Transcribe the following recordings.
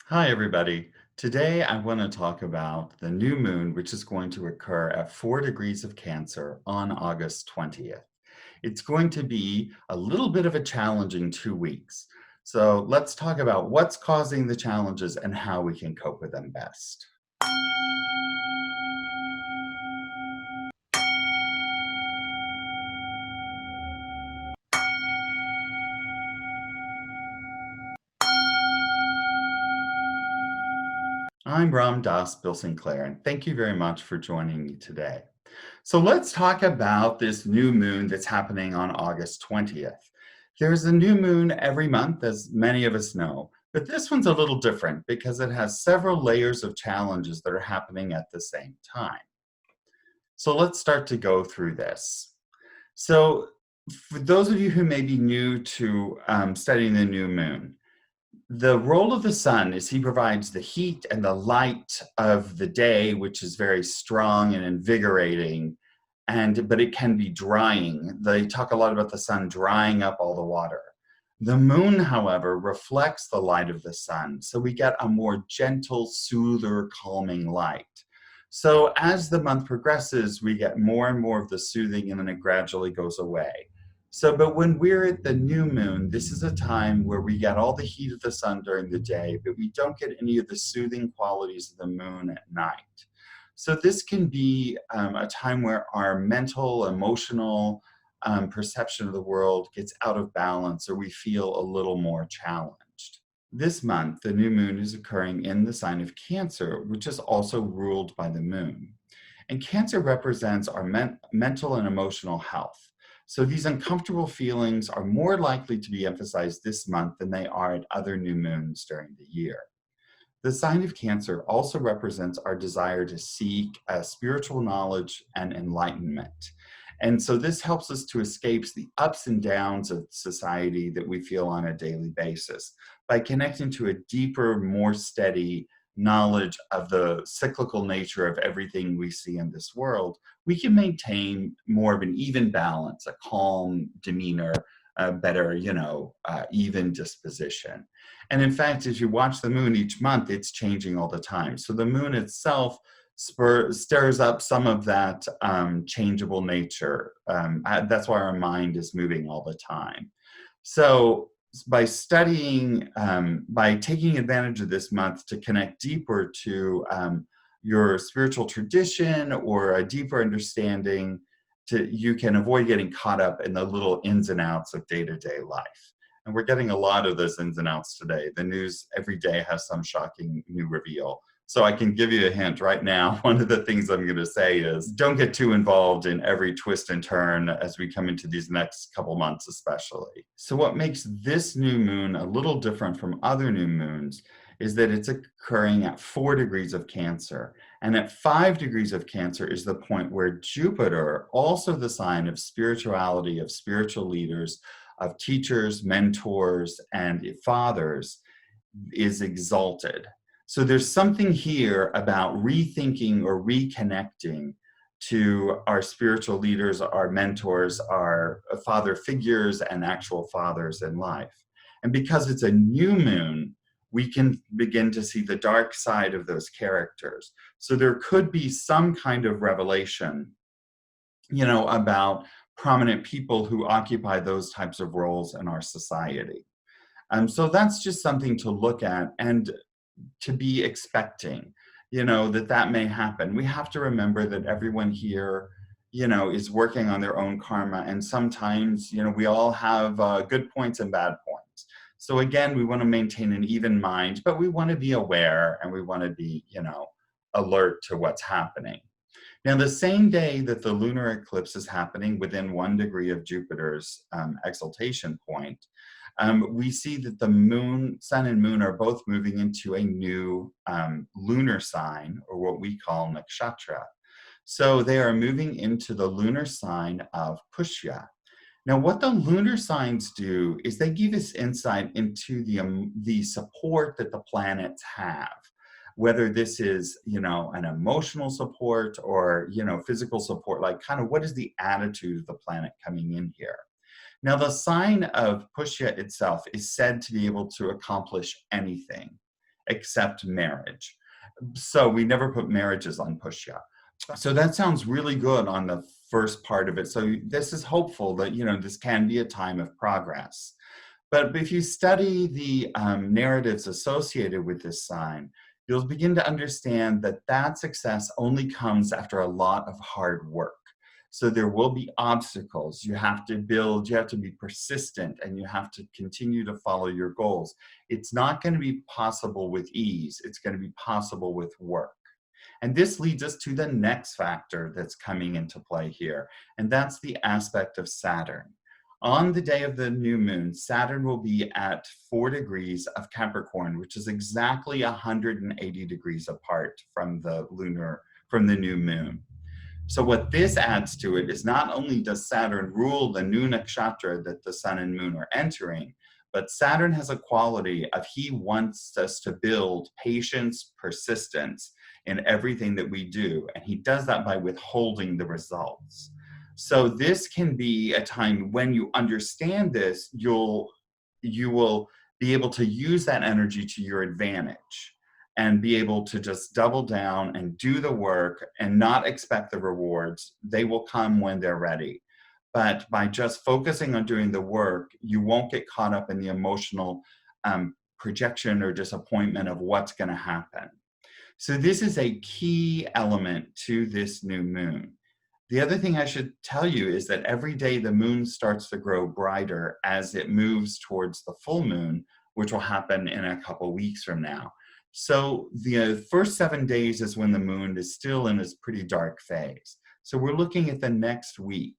Hi, everybody. Today, I want to talk about the new moon, which is going to occur at 4 degrees of Cancer on August 20th. It's going to be a little bit of a challenging 2 weeks. So let's talk about what's causing the challenges and how we can cope with them best. I'm Ramdas, Bill Sinclair, and thank you very much for joining me today. So let's talk about this new moon that's happening on August 20th. There's a new moon every month, as many of us know, but this one's a little different because it has several layers of challenges that are happening at the same time. So let's start to go through this. So for those of you who may be new to studying the new moon, the role of the sun is he provides the heat and the light of the day, which is very strong and invigorating, but it can be drying. They talk a lot about the sun drying up all the water. The moon, however, reflects the light of the sun, so we get a more gentle, soother, calming light. So as the month progresses, we get more and more of the soothing, and then it gradually goes away. But when we're at the new moon, this is a time where we get all the heat of the sun during the day, but we don't get any of the soothing qualities of the moon at night. So this can be a time where our mental, emotional perception of the world gets out of balance, or we feel a little more challenged. This month, the new moon is occurring in the sign of Cancer, which is also ruled by the moon. And Cancer represents our mental and emotional health. So these uncomfortable feelings are more likely to be emphasized this month than they are at other new moons during the year. The sign of Cancer also represents our desire to seek spiritual knowledge and enlightenment. And so this helps us to escape the ups and downs of society that we feel on a daily basis by connecting to a deeper, more steady knowledge of the cyclical nature of everything we see in this world. We can maintain more of an even balance, a calm demeanor, a better, even disposition. And in fact, as you watch the moon each month, it's changing all the time. So the moon itself stirs up some of that changeable nature. That's why our mind is moving all the time. So by studying, by taking advantage of this month to connect deeper to your spiritual tradition or a deeper understanding, you can avoid getting caught up in the little ins and outs of day-to-day life. And we're getting a lot of those ins and outs today. The news every day has some shocking new reveal. So I can give you a hint right now. One of the things I'm going to say is don't get too involved in every twist and turn as we come into these next couple months, especially. So what makes this new moon a little different from other new moons is that it's occurring at 4 degrees of Cancer. And at 5 degrees of Cancer is the point where Jupiter, also the sign of spirituality, of spiritual leaders, of teachers, mentors, and fathers, is exalted. So there's something here about rethinking or reconnecting to our spiritual leaders, our mentors, our father figures, and actual fathers in life. And because it's a new moon, we can begin to see the dark side of those characters. So there could be some kind of revelation, about prominent people who occupy those types of roles in our society. So that's just something to look at and to be expecting, that may happen. We have to remember that everyone here, is working on their own karma. And sometimes, we all have good points and bad points. So again, we want to maintain an even mind, but we want to be aware and we want to be, alert to what's happening. Now, the same day that the lunar eclipse is happening within 1 degree of Jupiter's exaltation point, we see that the moon, sun and moon are both moving into a new lunar sign, or what we call Nakshatra. So they are moving into the lunar sign of Pushya. Now, what the lunar signs do is they give us insight into the support that the planets have, whether this is, an emotional support or, physical support, like kind of what is the attitude of the planet coming in here. Now, the sign of Pushya itself is said to be able to accomplish anything. except marriage. So we never put marriages on Pushya. So that sounds really good on the first part of it. So this is hopeful that, this can be a time of progress. But if you study the narratives associated with this sign, you'll begin to understand that that success only comes after a lot of hard work. So there will be obstacles. You have to build, you have to be persistent, and you have to continue to follow your goals. It's not going to be possible with ease. It's going to be possible with work. And this leads us to the next factor that's coming into play here, and that's the aspect of Saturn. On the day of the new moon, Saturn will be at 4 degrees of Capricorn, which is exactly 180 degrees apart from the new moon. So what this adds to it is not only does Saturn rule the new nakshatra that the sun and moon are entering, but Saturn has a quality of he wants us to build patience, persistence in everything that we do. And he does that by withholding the results. So this can be a time when you understand this, you will be able to use that energy to your advantage and be able to just double down and do the work and not expect the rewards. They will come when they're ready. But by just focusing on doing the work, you won't get caught up in the emotional projection or disappointment of what's going to happen. So this is a key element to this new moon. The other thing I should tell you is that every day the moon starts to grow brighter as it moves towards the full moon, which will happen in a couple weeks from now. So the first 7 days is when the moon is still in this pretty dark phase. So we're looking at the next week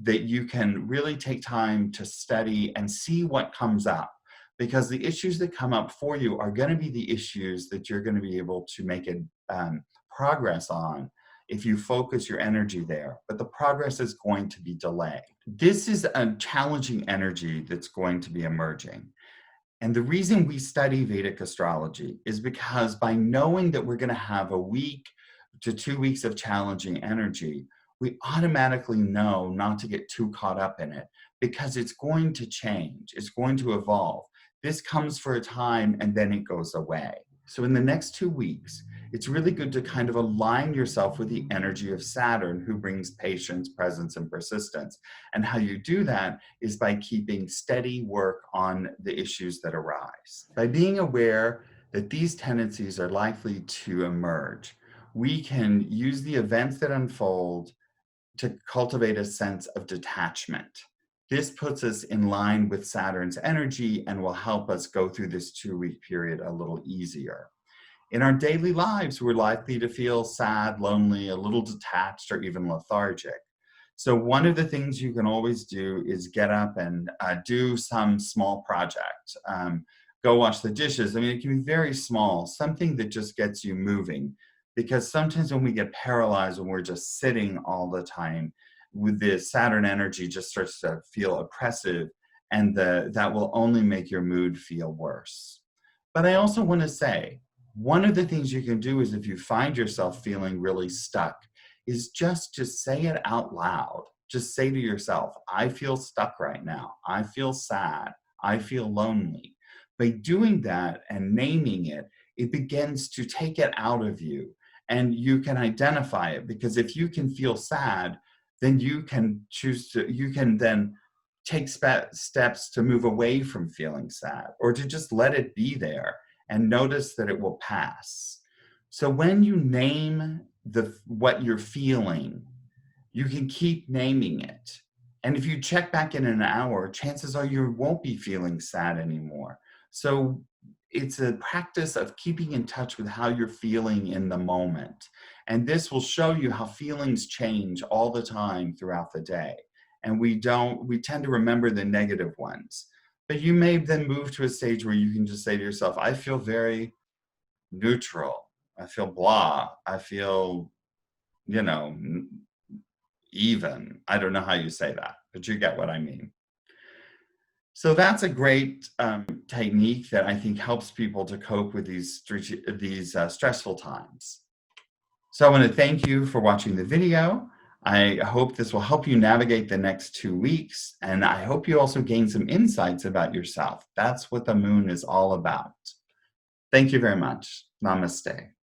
that you can really take time to study and see what comes up, because the issues that come up for you are going to be the issues that you're going to be able to make progress on if you focus your energy there, but the progress is going to be delayed. This is a challenging energy that's going to be emerging. And the reason we study Vedic astrology is because by knowing that we're going to have a week to 2 weeks of challenging energy, we automatically know not to get too caught up in it, because it's going to change, it's going to evolve. This comes for a time and then it goes away. So in the next 2 weeks, it's really good to kind of align yourself with the energy of Saturn, who brings patience, presence, and persistence. And how you do that is by keeping steady work on the issues that arise. By being aware that these tendencies are likely to emerge, we can use the events that unfold to cultivate a sense of detachment. This puts us in line with Saturn's energy and will help us go through this 2-week period a little easier. In our daily lives, we're likely to feel sad, lonely, a little detached, or even lethargic. So one of the things you can always do is get up and do some small project. Go wash the dishes. I mean, it can be very small, something that just gets you moving. Because sometimes when we get paralyzed, when we're just sitting all the time, with the Saturn energy just starts to feel oppressive, and that will only make your mood feel worse. But I also want to say, one of the things you can do is, if you find yourself feeling really stuck, is just say it out loud. Just say to yourself, I feel stuck right now. I feel sad. I feel lonely. By doing that and naming it, it begins to take it out of you, and you can identify it. Because if you can feel sad, then you can then take steps to move away from feeling sad, or to just let it be there and notice that it will pass. So when you name what you're feeling, you can keep naming it. And if you check back in an hour, chances are you won't be feeling sad anymore. So it's a practice of keeping in touch with how you're feeling in the moment. And this will show you how feelings change all the time throughout the day. And we tend to remember the negative ones. But you may then move to a stage where you can just say to yourself, I feel very neutral. I feel blah. I feel, even. I don't know how you say that, but you get what I mean. So that's a great technique that I think helps people to cope with these stressful times. So I want to thank you for watching the video. I hope this will help you navigate the next 2 weeks, and I hope you also gain some insights about yourself. That's what the moon is all about. Thank you very much. Namaste.